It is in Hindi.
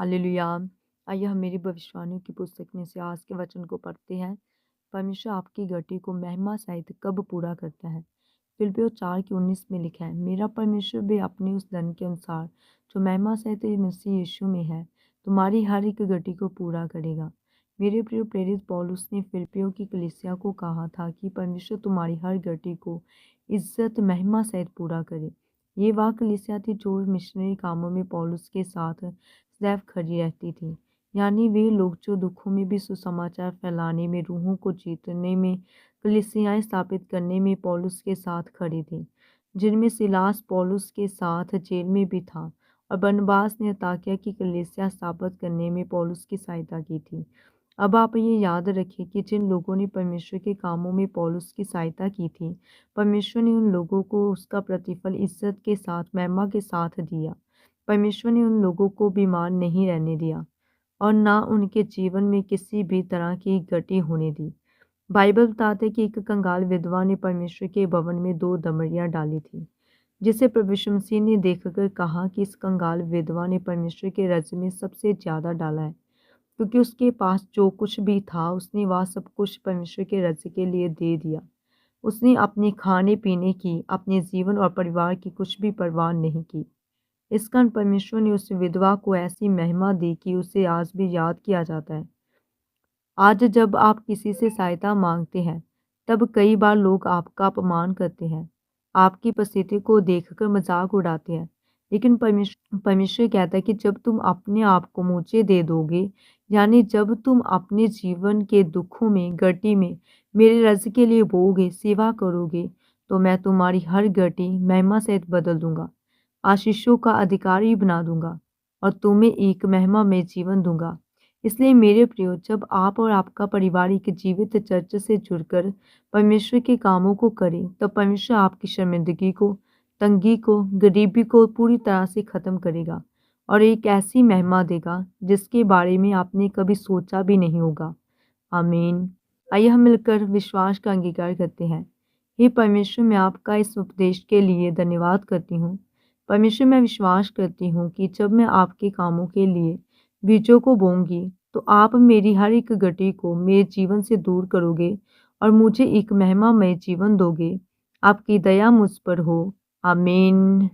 हालेलुया। आइए हम मेरी भविष्यवाणियों की पुस्तक में से आज के वचन को पढ़ते हैं। परमेश्वर आपकी घटी को महिमा सहित कब पूरा करता है। फिलिप्पियों 4:19 में लिखा है, मेरा परमेश्वर भी अपने उस धन के अनुसार जो महिमा सहित मसीह यीशु में है तुम्हारी हर एक घटी को पूरा करेगा। मेरे प्रिय प्रेरित पौलुस ने फिलिप्पियों की कलीसिया को कहा था कि परमेश्वर तुम्हारी हर घटी को इज्जत महिमा सहित पूरा करे। ये वह कलीसिया थी जो मिशनरी कामों में पौलुस के साथ सदैव खड़ी रहती थी। यानी वे लोग जो दुखों में भी सुसमाचार फैलाने में, रूहों को जीतने में, कलीसियाएं स्थापित करने में पौलुस के साथ खड़े थे, जिनमें सिलास पौलुस के साथ जेल में भी था और बरनबास ने अंताकिया की कलीसिया स्थापित करने में पौलुस की सहायता की थी। अब आप ये याद रखें कि जिन लोगों ने परमेश्वर के कामों में पौलुस की सहायता की थी, परमेश्वर ने उन लोगों को उसका प्रतिफल इज्जत के साथ, महिमा के साथ दिया। परमेश्वर ने उन लोगों को बीमार नहीं रहने दिया और ना उनके जीवन में किसी भी तरह की गति होने दी। बाइबल बताते कि एक कंगाल विधवा ने परमेश्वर के भवन में 2 दमड़ियां डाली थी, जिसे प्रभु यीशु मसीह ने देखकर कहा कि इस कंगाल विधवा ने परमेश्वर के राज्य में सबसे ज्यादा डाला है, क्योंकि उसके पास जो कुछ भी था उसने वह सब कुछ परमेश्वर के राज्य के लिए दे दिया। उसने अपने खाने पीने की, अपने जीवन और परिवार की कुछ भी परवाह नहीं की। इस कारण परमेश्वर ने उस विधवा को ऐसी महिमा दी कि उसे आज भी याद किया जाता है। आज जब आप किसी से सहायता मांगते हैं, तब कई बार लोग आपका अपमान करते हैं, आपकी परिस्थिति को देखकर मजाक उड़ाते हैं। लेकिन परमेश्वर कहता है कि जब तुम अपने आप को मुझे दे दोगे, यानी जब तुम अपने जीवन के दुखों में, गटी में मेरे राज्य के लिए बोओगे, सेवा करोगे, तो मैं तुम्हारी हर गटी महिमा सहित बदल दूंगा, आशीषों का अधिकारी बना दूंगा और तुम्हें एक महिमा में जीवन दूंगा। इसलिए मेरे प्रियो, जब आप और आपका परिवार एक जीवित चर्च से जुड़कर परमेश्वर के कामों को करें, तब परमेश्वर आपकी शर्मिंदगी को, तंगी को, गरीबी को पूरी तरह से खत्म करेगा और एक ऐसी महिमा देगा जिसके बारे में आपने कभी सोचा भी नहीं होगा। आमीन। आइए हम मिलकर विश्वास का अंगीकार करते हैं। हे परमेश्वर, मैं आपका इस उपदेश के लिए धन्यवाद करती हूँ। परमेश्वर, मैं विश्वास करती हूँ कि जब मैं आपके कामों के लिए बीजों को बोऊंगी, तो आप मेरी हर एक गति को मेरे जीवन से दूर करोगे और मुझे एक महिमामय जीवन दोगे। आपकी दया मुझ पर हो। आमीन।